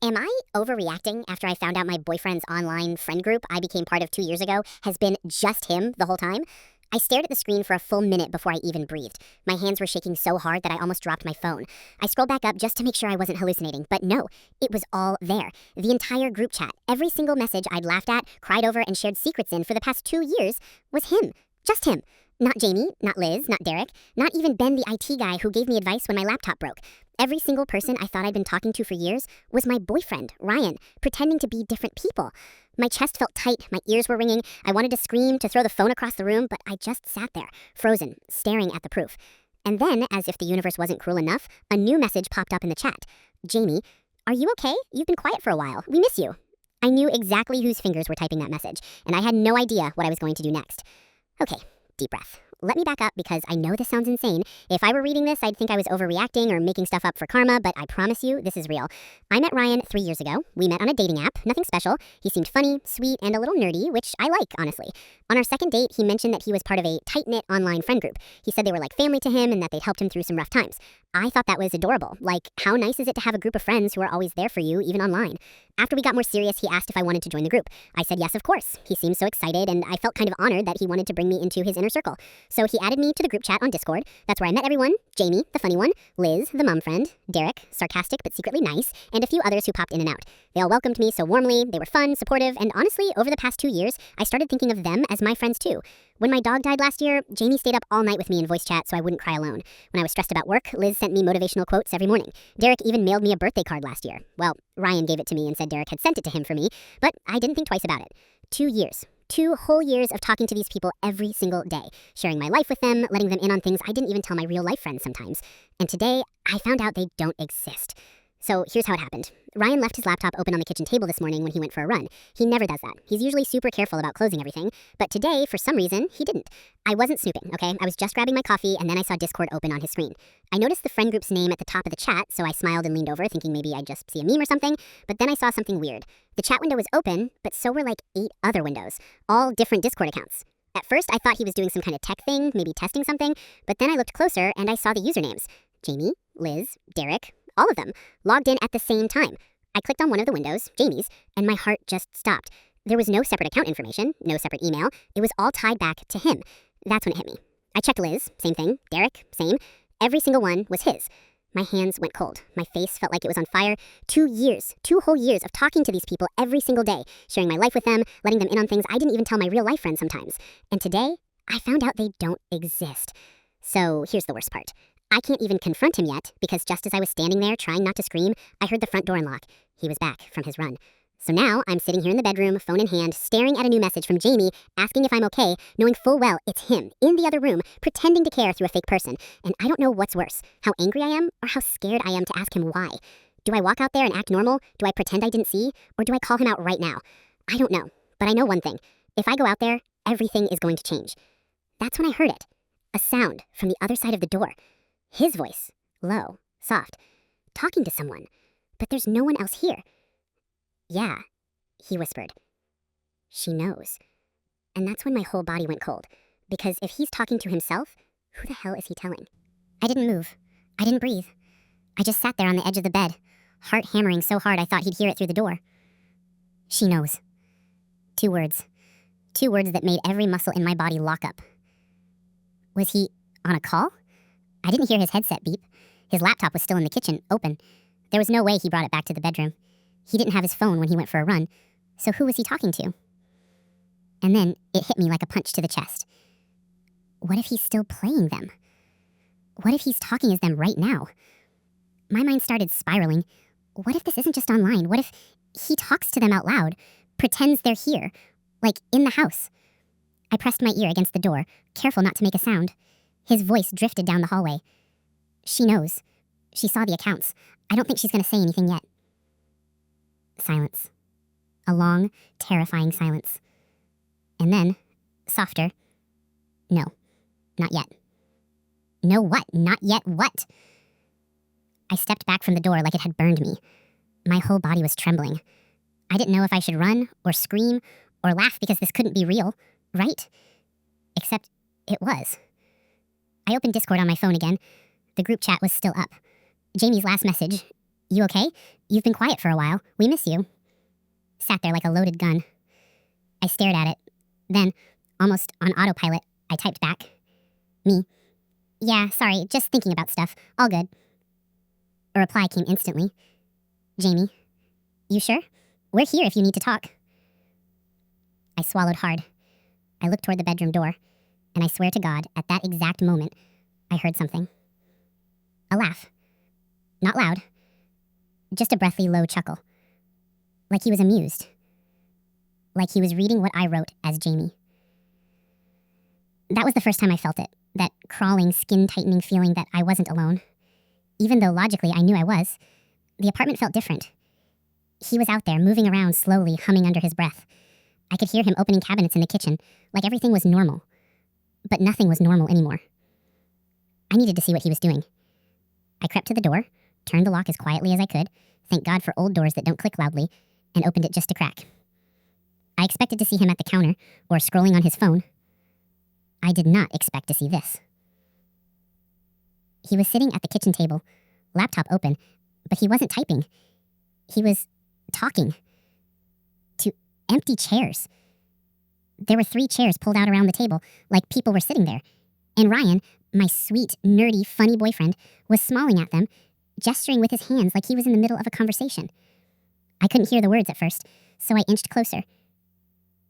Am I overreacting after I found out my boyfriend's online friend group I became part of 2 years ago has been just him the whole time? I stared at the screen for a full minute before I even breathed. My hands were shaking so hard that I almost dropped my phone. I scrolled back up just to make sure I wasn't hallucinating, but no, it was all there. The entire group chat, every single message I'd laughed at, cried over, and shared secrets in for the past 2 years was him. Just him. Not Jamie, not Liz, not Derek, not even Ben the IT guy who gave me advice when my laptop broke. Every single person I thought I'd been talking to for years was my boyfriend, Ryan, pretending to be different people. My chest felt tight, my ears were ringing, I wanted to scream, to throw the phone across the room, but I just sat there, frozen, staring at the proof. And then, as if the universe wasn't cruel enough, a new message popped up in the chat. Jamie, are you okay? You've been quiet for a while. We miss you. I knew exactly whose fingers were typing that message, and I had no idea what I was going to do next. Okay, deep breath. Let me back up because I know this sounds insane. If I were reading this, I'd think I was overreacting or making stuff up for karma, but I promise you, this is real. I met Ryan 3 years ago. We met on a dating app, nothing special. He seemed funny, sweet, and a little nerdy, which I like, honestly. On our second date, he mentioned that he was part of a tight-knit online friend group. He said they were like family to him and that they'd helped him through some rough times. I thought that was adorable. Like, how nice is it to have a group of friends who are always there for you, even online? After we got more serious, he asked if I wanted to join the group. I said yes, of course. He seemed so excited, and I felt kind of honored that he wanted to bring me into his inner circle. So he added me to the group chat on Discord. That's where I met everyone. Jamie, the funny one, Liz, the mom friend, Derek, sarcastic but secretly nice, and a few others who popped in and out. They all welcomed me so warmly, they were fun, supportive, and honestly, over the past 2 years, I started thinking of them as my friends too. When my dog died last year, Jamie stayed up all night with me in voice chat so I wouldn't cry alone. When I was stressed about work, Liz sent me motivational quotes every morning. Derek even mailed me a birthday card last year. Well, Ryan gave it to me and said Derek had sent it to him for me, but I didn't think twice about it. 2 years. 2 whole years of talking to these people every single day, sharing my life with them, letting them in on things I didn't even tell my real life friends sometimes. And today, I found out they don't exist. So here's how it happened. Ryan left his laptop open on the kitchen table this morning when he went for a run. He never does that. He's usually super careful about closing everything, but today, for some reason, he didn't. I wasn't snooping, okay? I was just grabbing my coffee, and then I saw Discord open on his screen. I noticed the friend group's name at the top of the chat, so I smiled and leaned over, thinking maybe I'd just see a meme or something, but then I saw something weird. The chat window was open, but so were like 8 other windows, all different Discord accounts. At first, I thought he was doing some kind of tech thing, maybe testing something, but then I looked closer, and I saw the usernames. Jamie, Liz, Derek, all of them, logged in at the same time. I clicked on one of the windows, Jamie's, and my heart just stopped. There was no separate account information, no separate email. It was all tied back to him. That's when it hit me. I checked Liz, same thing. Derek, same. Every single one was his. My hands went cold. My face felt like it was on fire. 2 years, 2 whole years of talking to these people every single day, sharing my life with them, letting them in on things I didn't even tell my real life friends sometimes. And today, I found out they don't exist. So here's the worst part. I can't even confront him yet because just as I was standing there trying not to scream, I heard the front door unlock. He was back from his run. So now I'm sitting here in the bedroom, phone in hand, staring at a new message from Jamie, asking if I'm okay, knowing full well it's him, in the other room, pretending to care through a fake person. And I don't know what's worse, how angry I am or how scared I am to ask him why. Do I walk out there and act normal? Do I pretend I didn't see? Or do I call him out right now? I don't know, but I know one thing. If I go out there, everything is going to change. That's when I heard it. A sound from the other side of the door. His voice, low, soft, talking to someone, but there's no one else here. Yeah, he whispered. She knows. And that's when my whole body went cold, because if he's talking to himself, who the hell is he telling? I didn't move. I didn't breathe. I just sat there on the edge of the bed, heart hammering so hard I thought he'd hear it through the door. She knows. 2 words. 2 words that made every muscle in my body lock up. Was he on a call? I didn't hear his headset beep. His laptop was still in the kitchen, open. There was no way he brought it back to the bedroom. He didn't have his phone when he went for a run, so who was he talking to? And then it hit me like a punch to the chest. What if he's still playing them? What if he's talking as them right now? My mind started spiraling. What if this isn't just online? What if he talks to them out loud, pretends they're here, like in the house? I pressed my ear against the door, careful not to make a sound. His voice drifted down the hallway. She knows. She saw the accounts. I don't think she's going to say anything yet. Silence. A long, terrifying silence. And then, softer. No, not yet. No what? Not yet what? I stepped back from the door like it had burned me. My whole body was trembling. I didn't know if I should run, or scream, or laugh because this couldn't be real, right? Except it was. I opened Discord on my phone again. The group chat was still up. Jamie's last message, You okay? You've been quiet for a while. We miss you. Sat there like a loaded gun. I stared at it. Then, almost on autopilot, I typed back. Me. Yeah, sorry, just thinking about stuff. All good. A reply came instantly. Jamie. You sure? We're here if you need to talk. I swallowed hard. I looked toward the bedroom door, and I swear to God, at that exact moment, I heard something. A laugh. Not loud. Just a breathy, low chuckle. Like he was amused. Like he was reading what I wrote as Jamie. That was the first time I felt it, that crawling, skin-tightening feeling that I wasn't alone. Even though logically I knew I was, the apartment felt different. He was out there, moving around slowly, humming under his breath. I could hear him opening cabinets in the kitchen, like everything was normal. But nothing was normal anymore. I needed to see what he was doing. I crept to the door, turned the lock as quietly as I could, thank God for old doors that don't click loudly, and opened it just a crack. I expected to see him at the counter, or scrolling on his phone. I did not expect to see this. He was sitting at the kitchen table, laptop open, but he wasn't typing. He was talking to empty chairs. There were 3 chairs pulled out around the table, like people were sitting there. And Ryan, my sweet, nerdy, funny boyfriend, was smiling at them, gesturing with his hands like he was in the middle of a conversation. I couldn't hear the words at first, so I inched closer.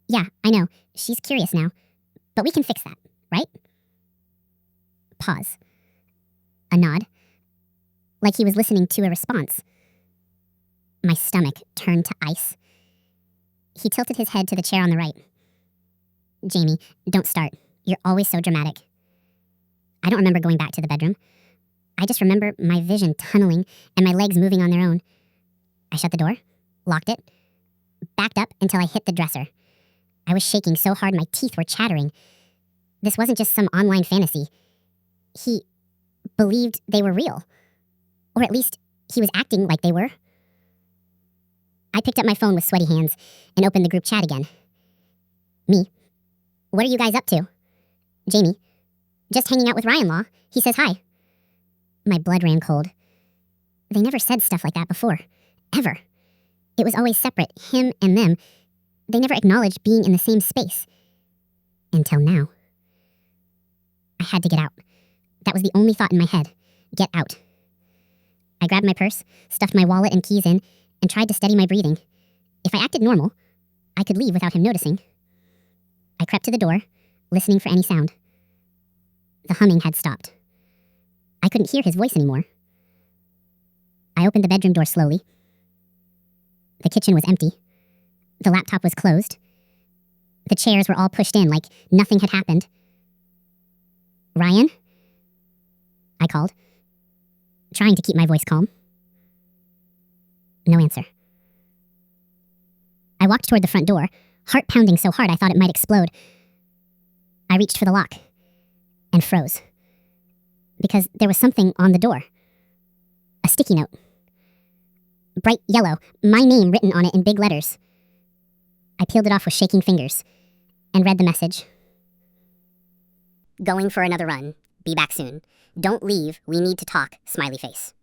Yeah, I know, she's curious now, but we can fix that, right? Pause. A nod. Like he was listening to a response. My stomach turned to ice. He tilted his head to the chair on the right. Jamie, don't start. You're always so dramatic. I don't remember going back to the bedroom. I just remember my vision tunneling and my legs moving on their own. I shut the door, locked it, backed up until I hit the dresser. I was shaking so hard my teeth were chattering. This wasn't just some online fantasy. He believed they were real. Or at least, he was acting like they were. I picked up my phone with sweaty hands and opened the group chat again. Me. What are you guys up to? Jamie. Just hanging out with Ryan Law. He says hi. My blood ran cold. They never said stuff like that before. Ever. It was always separate, him and them. They never acknowledged being in the same space. Until now. I had to get out. That was the only thought in my head. Get out. I grabbed my purse, stuffed my wallet and keys in, and tried to steady my breathing. If I acted normal, I could leave without him noticing. I crept to the door, listening for any sound. The humming had stopped. I couldn't hear his voice anymore. I opened the bedroom door slowly. The kitchen was empty. The laptop was closed. The chairs were all pushed in like nothing had happened. Ryan? I called, trying to keep my voice calm. No answer. I walked toward the front door, heart pounding so hard I thought it might explode. I reached for the lock and froze. Because there was something on the door. A sticky note. Bright yellow, my name written on it in big letters. I peeled it off with shaking fingers and read the message. Going for another run. Be back soon. Don't leave. We need to talk. Smiley face.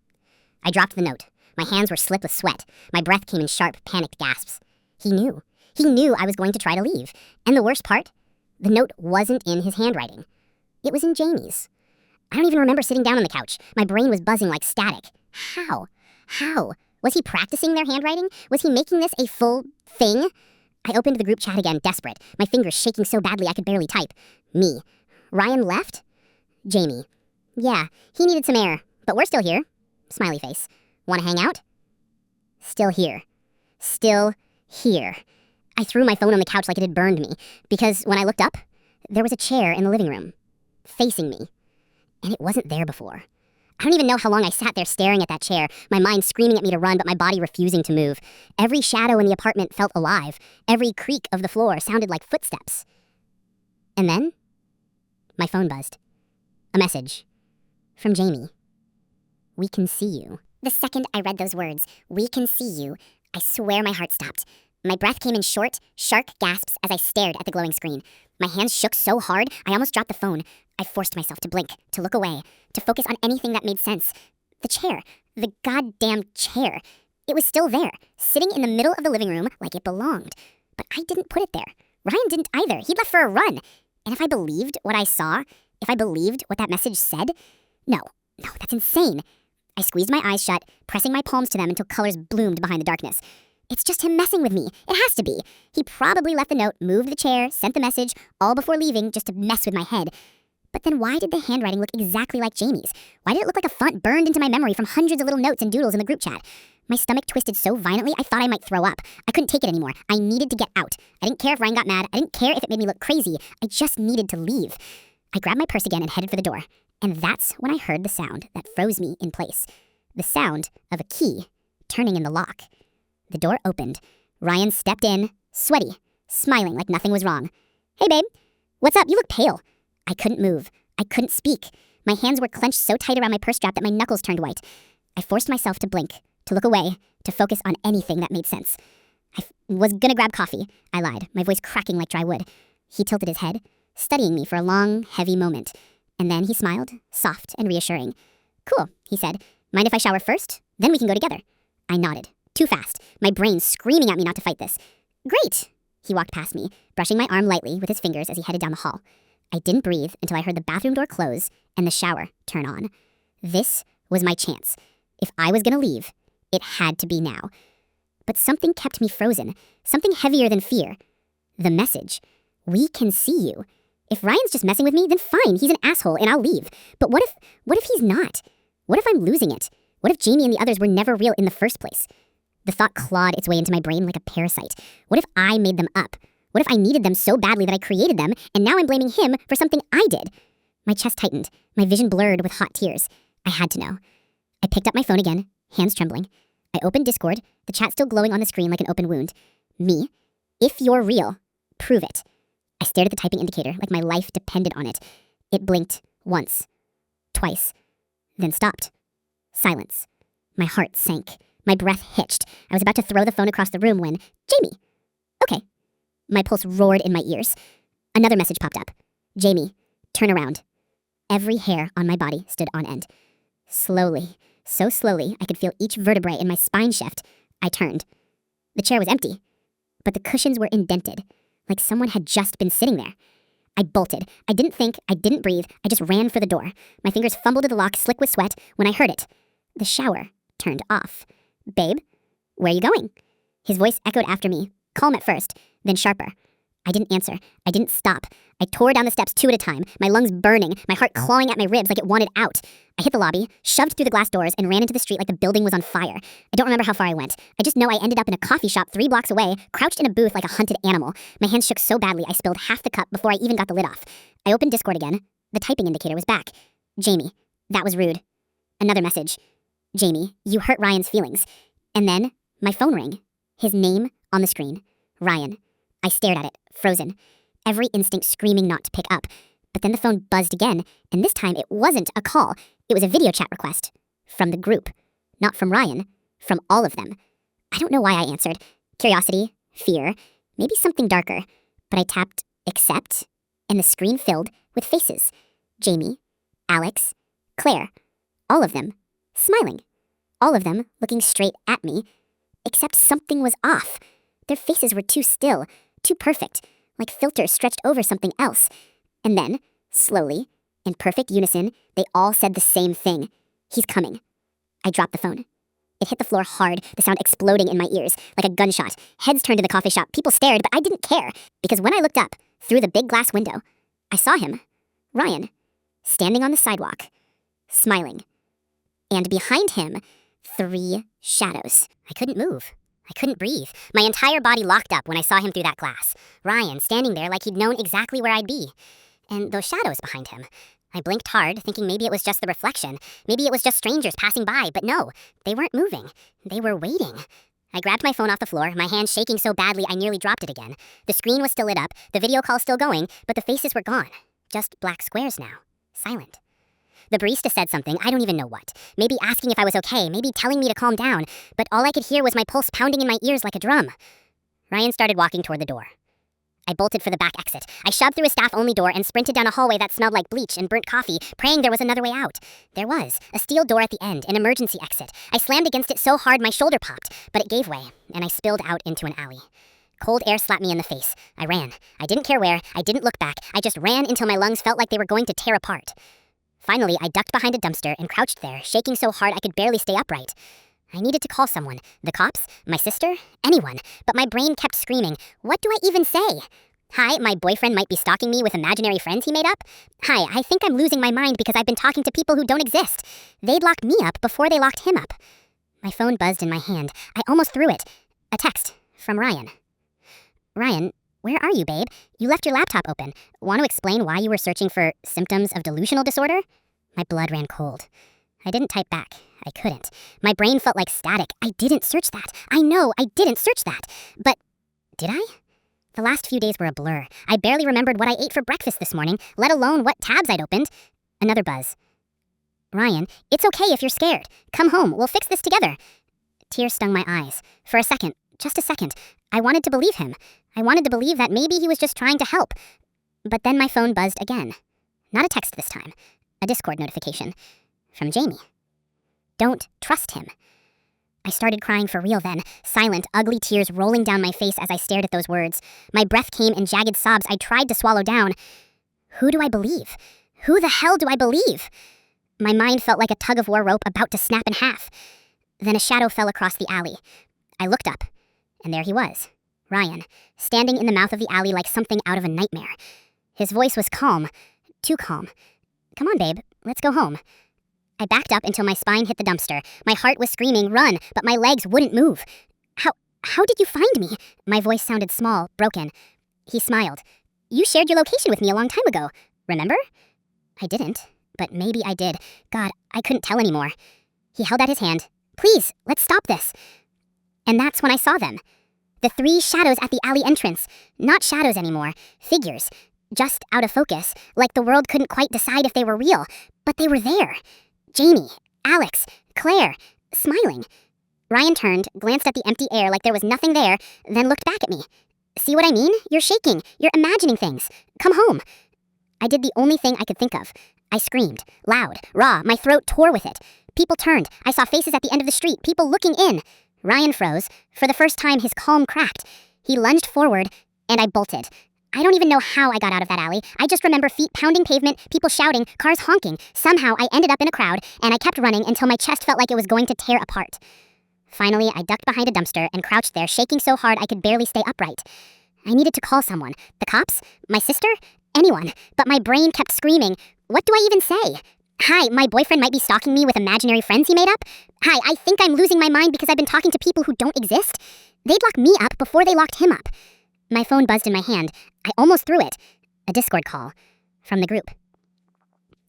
I dropped the note. My hands were slick with sweat. My breath came in sharp, panicked gasps. He knew. He knew I was going to try to leave. And the worst part? The note wasn't in his handwriting. It was in Jamie's. I don't even remember sitting down on the couch. My brain was buzzing like static. How? How? Was he practicing their handwriting? Was he making this a full thing? I opened the group chat again, desperate, my fingers shaking so badly I could barely type. Me. Ryan left? Jamie. Yeah, he needed some air, but we're still here. Smiley face. Wanna hang out? Still here. Still here. I threw my phone on the couch like it had burned me, because when I looked up, there was a chair in the living room, facing me, and it wasn't there before. I don't even know how long I sat there staring at that chair, my mind screaming at me to run, but my body refusing to move. Every shadow in the apartment felt alive. Every creak of the floor sounded like footsteps. And then, my phone buzzed. A message. From Jamie. We can see you. The second I read those words, we can see you, I swear my heart stopped. My breath came in short, sharp gasps as I stared at the glowing screen. My hands shook so hard, I almost dropped the phone. I forced myself to blink, to look away, to focus on anything that made sense. The chair. The goddamn chair. It was still there, sitting in the middle of the living room like it belonged. But I didn't put it there. Ryan didn't either. He'd left for a run. And if I believed what I saw, if I believed what that message said, no, that's insane. I squeezed my eyes shut, pressing my palms to them until colors bloomed behind the darkness. It's just him messing with me. It has to be. He probably left the note, moved the chair, sent the message, all before leaving just to mess with my head. But then why did the handwriting look exactly like Jamie's? Why did it look like a font burned into my memory from hundreds of little notes and doodles in the group chat? My stomach twisted so violently I thought I might throw up. I couldn't take it anymore. I needed to get out. I didn't care if Ryan got mad. I didn't care if it made me look crazy. I just needed to leave. I grabbed my purse again and headed for the door. And that's when I heard the sound that froze me in place. The sound of a key turning in the lock. The door opened. Ryan stepped in, sweaty, smiling like nothing was wrong. "Hey, babe. What's up? You look pale." I couldn't move. I couldn't speak. My hands were clenched so tight around my purse strap that my knuckles turned white. I forced myself to blink, to look away, to focus on anything that made sense. I was gonna grab coffee, I lied, my voice cracking like dry wood. He tilted his head, studying me for a long, heavy moment. And then he smiled, soft and reassuring. "Cool," he said. "Mind if I shower first? Then we can go together." I nodded, too fast, my brain screaming at me not to fight this. "Great." He walked past me, brushing my arm lightly with his fingers as he headed down the hall. I didn't breathe until I heard the bathroom door close and the shower turn on. This was my chance. If I was gonna leave, it had to be now. But something kept me frozen, something heavier than fear. The message. We can see you. If Ryan's just messing with me, then fine, he's an asshole and I'll leave. But what if he's not? What if I'm losing it? What if Jamie and the others were never real in the first place? The thought clawed its way into my brain like a parasite. What if I made them up? What if I needed them so badly that I created them, and now I'm blaming him for something I did? My chest tightened, my vision blurred with hot tears. I had to know. I picked up my phone again, hands trembling. I opened Discord, the chat still glowing on the screen like an open wound. Me. If you're real, prove it. I stared at the typing indicator like my life depended on it. It blinked once, twice, then stopped. Silence. My heart sank. My breath hitched. I was about to throw the phone across the room when, "Jamie." "Okay." My pulse roared in my ears. Another message popped up. "Jamie, turn around." Every hair on my body stood on end. Slowly, so slowly, I could feel each vertebrae in my spine shift. I turned. The chair was empty, but the cushions were indented, like someone had just been sitting there. I bolted. I didn't think, I didn't breathe, I just ran for the door. My fingers fumbled at the lock, slick with sweat, when I heard it. The shower turned off. "Babe, where are you going?" His voice echoed after me, calm at first, then sharper. I didn't answer. I didn't stop. I tore down the steps 2 at a time, my lungs burning, my heart clawing at my ribs like it wanted out. I hit the lobby, shoved through the glass doors, and ran into the street like the building was on fire. I don't remember how far I went. I just know I ended up in a coffee shop 3 blocks away, crouched in a booth like a hunted animal. My hands shook so badly I spilled half the cup before I even got the lid off. I opened Discord again. The typing indicator was back. "Jamie, that was rude." Another message. "Jamie, you hurt Ryan's feelings." And then my phone rang. His name on the screen. Ryan. I stared at it, frozen, every instinct screaming not to pick up. But then the phone buzzed again, and this time it wasn't a call. It was a video chat request. From the group. Not from Ryan. From all of them. I don't know why I answered. Curiosity, fear, maybe something darker. But I tapped accept, and the screen filled with faces. Jamie, Alex, Claire. All of them. Smiling. All of them looking straight at me. Except something was off. Their faces were too still, too perfect, like filters stretched over something else. And then, slowly, in perfect unison, they all said the same thing. "He's coming." I dropped the phone. It hit the floor hard, the sound exploding in my ears, like a gunshot. Heads turned in the coffee shop, people stared, but I didn't care, because when I looked up, through the big glass window, I saw him, Ryan, standing on the sidewalk, smiling. And behind him, 3 shadows. I couldn't move. I couldn't breathe. My entire body locked up when I saw him through that glass. Ryan standing there like he'd known exactly where I'd be. And those shadows behind him. I blinked hard, thinking maybe it was just the reflection. Maybe it was just strangers passing by, but no, they weren't moving. They were waiting. I grabbed my phone off the floor, my hand shaking so badly I nearly dropped it again. The screen was still lit up, the video call still going, but the faces were gone. Just black squares now. Silent. The barista said something, I don't even know what. Maybe asking if I was okay, maybe telling me to calm down, but all I could hear was my pulse pounding in my ears like a drum. Ryan started walking toward the door. I bolted for the back exit. I shoved through a staff-only door and sprinted down a hallway that smelled like bleach and burnt coffee, praying there was another way out. There was. A steel door at the end, an emergency exit. I slammed against it so hard my shoulder popped, but it gave way, and I spilled out into an alley. Cold air slapped me in the face. I ran. I didn't care where. I didn't look back. I just ran until my lungs felt like they were going to tear apart. Finally, I ducked behind a dumpster and crouched there, shaking so hard I could barely stay upright. I needed to call someone. The cops? My sister? Anyone. But my brain kept screaming, what do I even say? Hi, my boyfriend might be stalking me with imaginary friends he made up. Hi, I think I'm losing my mind because I've been talking to people who don't exist. They'd locked me up before they locked him up. My phone buzzed in my hand. I almost threw it. A text from Ryan. Ryan, where are you, babe? You left your laptop open. Want to explain why you were searching for symptoms of delusional disorder? My blood ran cold. I didn't type back. I couldn't. My brain felt like static. I didn't search that. I know I didn't search that. But did I? The last few days were a blur. I barely remembered what I ate for breakfast this morning, let alone what tabs I'd opened. Another buzz. Ryan, it's okay if you're scared. Come home. We'll fix this together. Tears stung my eyes. For a second, just a second, I wanted to believe him. I wanted to believe that maybe he was just trying to help. But then my phone buzzed again. Not a text this time. A Discord notification. From Jamie. Don't trust him. I started crying for real then, silent, ugly tears rolling down my face as I stared at those words. My breath came in jagged sobs I tried to swallow down. Who do I believe? Who the hell do I believe? My mind felt like a tug-of-war rope about to snap in half. Then a shadow fell across the alley. I looked up, and there he was, Ryan, standing in the mouth of the alley like something out of a nightmare. His voice was calm, too calm. Come on, babe, let's go home. I backed up until my spine hit the dumpster. My heart was screaming, run, but my legs wouldn't move. How did you find me? My voice sounded small, broken. He smiled. You shared your location with me a long time ago. Remember? I didn't, but maybe I did. God, I couldn't tell anymore. He held out his hand. Please, let's stop this. And that's when I saw them. The 3 shadows at the alley entrance. Not shadows anymore. Figures. Just out of focus, like the world couldn't quite decide if they were real. But they were there. Jamie, Alex, Claire, smiling. Ryan turned, glanced at the empty air like there was nothing there, then looked back at me. See what I mean? You're shaking. You're imagining things. Come home. I did the only thing I could think of. I screamed, loud, raw, my throat tore with it. People turned. I saw faces at the end of the street, people looking in. Ryan froze. For the first time, his calm cracked. He lunged forward, and I bolted. I don't even know how I got out of that alley. I just remember feet pounding pavement, people shouting, cars honking. Somehow I ended up in a crowd, and I kept running until my chest felt like it was going to tear apart. Finally, I ducked behind a dumpster and crouched there, shaking so hard I could barely stay upright. I needed to call someone. The cops? My sister? Anyone. But my brain kept screaming, what do I even say? Hi, my boyfriend might be stalking me with imaginary friends he made up. Hi, I think I'm losing my mind because I've been talking to people who don't exist. They'd lock me up before they locked him up. My phone buzzed in my hand. I almost threw it. A Discord call. From the group.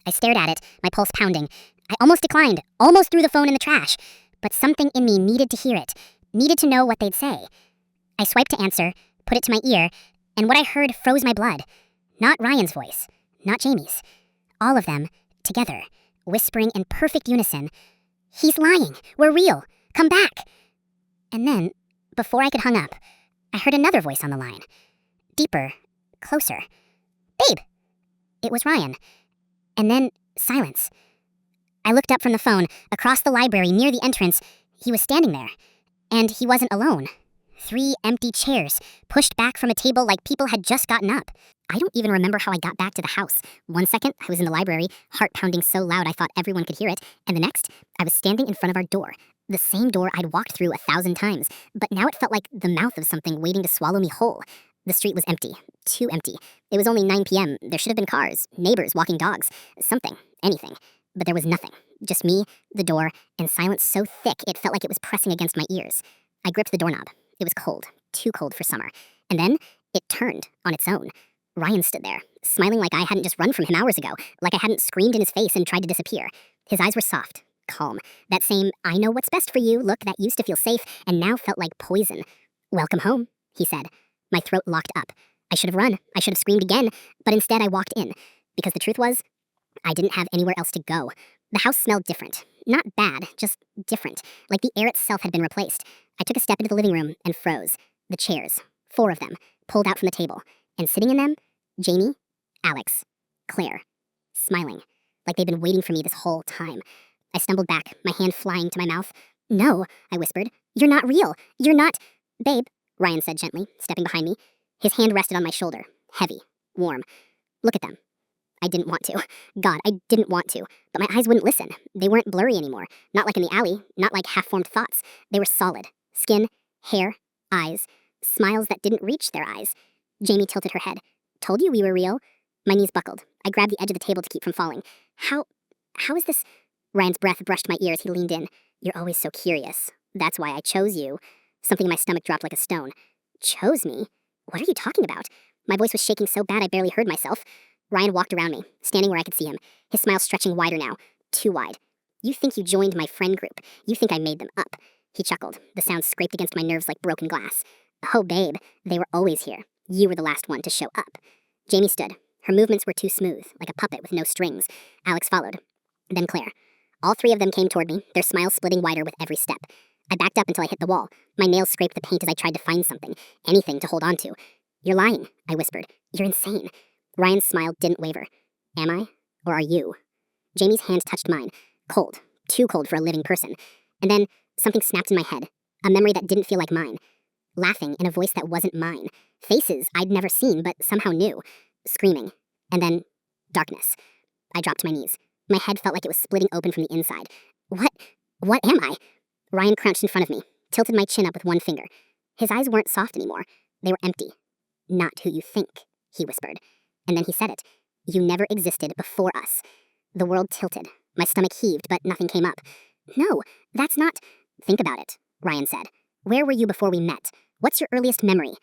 I stared at it, my pulse pounding. I almost declined, almost threw the phone in the trash. But something in me needed to hear it, needed to know what they'd say. I swiped to answer, put it to my ear, and what I heard froze my blood. Not Ryan's voice, not Jamie's. All of them, together, whispering in perfect unison, he's lying, we're real, come back. And then, before I could hang up, I heard another voice on the line. Deeper, closer. Babe! It was Ryan. And then, silence. I looked up from the phone, across the library near the entrance. He was standing there. And he wasn't alone. 3 empty chairs, pushed back from a table like people had just gotten up. I don't even remember how I got back to the house. One second, I was in the library, heart pounding so loud I thought everyone could hear it. And the next, I was standing in front of our door. The same door I'd walked through 1,000 times. But now it felt like the mouth of something waiting to swallow me whole. The street was empty. Too empty. It was only 9 p.m. There should have been cars, neighbors walking dogs, something, anything. But there was nothing. Just me, the door, and silence so thick it felt like it was pressing against my ears. I gripped the doorknob. It was cold. Too cold for summer. And then, it turned on its own. Ryan stood there, smiling like I hadn't just run from him hours ago, like I hadn't screamed in his face and tried to disappear. His eyes were soft, calm. That same, I know what's best for you look that used to feel safe and now felt like poison. Welcome home, he said. My throat locked up. I should have run. I should have screamed again. But instead I walked in. Because the truth was, I didn't have anywhere else to go. The house smelled different. Not bad, just different. Like the air itself had been replaced. I took a step into the living room and froze. The chairs, 4 of them, pulled out from the table. And sitting in them, Jamie, Alex, Claire, smiling, like they'd been waiting for me this whole time. I stumbled back, my hand flying to my mouth. "No," I whispered. "You're not real. You're not—" "Babe," Ryan said gently, stepping behind me. His hand rested on my shoulder, heavy, warm. "Look at them." I didn't want to. God, I didn't want to. But my eyes wouldn't listen. They weren't blurry anymore. Not like in the alley, not like half-formed thoughts. They were solid. Skin, hair, eyes, smiles that didn't reach their eyes. Jamie tilted her head. "Told you we were real." My knees buckled. I grabbed the edge of the table to keep from falling. How is this? Ryan's breath brushed my ear as he leaned in. "You're always so curious. That's why I chose you." Something in my stomach dropped like a stone. "Chose me? What are you talking about?" My voice was shaking so bad I barely heard myself. Ryan walked around me, standing where I could see him, his smile stretching wider now, too wide. "You think you joined my friend group. You think I made them up." He chuckled. The sound scraped against my nerves like broken glass. "Oh, babe, they were always here. You were the last one to show up." Jamie stood. Her movements were too smooth, like a puppet with no strings. Alex followed. Then Claire. All three of them came toward me, their smiles splitting wider with every step. I backed up until I hit the wall. My nails scraped the paint as I tried to find something, anything to hold on to. "You're lying," I whispered. "You're insane." Ryan's smile didn't waver. "Am I? Or are you?" Jamie's hand touched mine. Cold. Too cold for a living person. And then something snapped in my head. A memory that didn't feel like mine. Laughing in a voice that wasn't mine. Faces I'd never seen but somehow knew. Screaming. And then darkness. I dropped to my knees. My head felt like it was splitting open from the inside. What am I? Ryan crouched in front of me, tilted my chin up with one finger. His eyes weren't soft anymore. They were empty. "Not who you think," he whispered. And then he said it. "You never existed before us." The world tilted. My stomach heaved, but nothing came up. "No, that's not—" "Think about it," Ryan said. "Where were you before we met? What's your earliest memory?"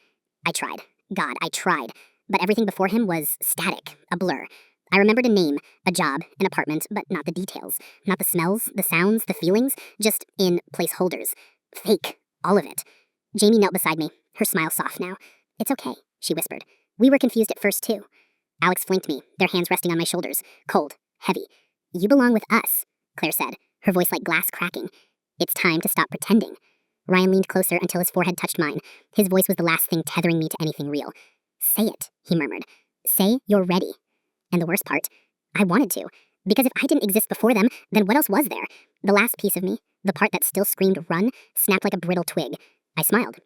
I tried. God, I tried. But everything before him was static, a blur. I remembered a name, a job, an apartment, but not the details. Not the smells, the sounds, the feelings, just in placeholders. Fake. All of it. Jamie knelt beside me, her smile soft now. "It's okay," she whispered. "We were confused at first, too." Alex flanked me, their hands resting on my shoulders, cold, heavy. "You belong with us," Claire said, her voice like glass cracking. "It's time to stop pretending." Ryan leaned closer until his forehead touched mine. His voice was the last thing tethering me to anything real. "Say it," he murmured. "Say you're ready." And the worst part, I wanted to. Because if I didn't exist before them, then what else was there? The last piece of me, the part that still screamed run, snapped like a brittle twig. I smiled.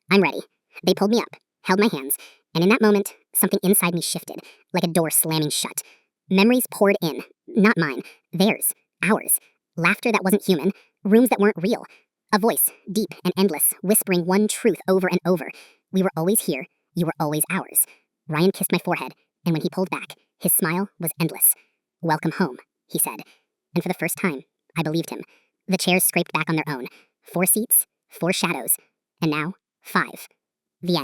"I'm ready." They pulled me up, held my hands, and in that moment, something inside me shifted, like a door slamming shut. Memories poured in. Not mine. Theirs. Ours. Laughter that wasn't human. Rooms that weren't real. A voice, deep and endless, whispering one truth over and over. "We were always here. You were always ours." Ryan kissed my forehead, and when he pulled back, his smile was endless. "Welcome home," he said. And for the first time, I believed him. The chairs scraped back on their own. 4 seats, 4 shadows, and now 5. The end.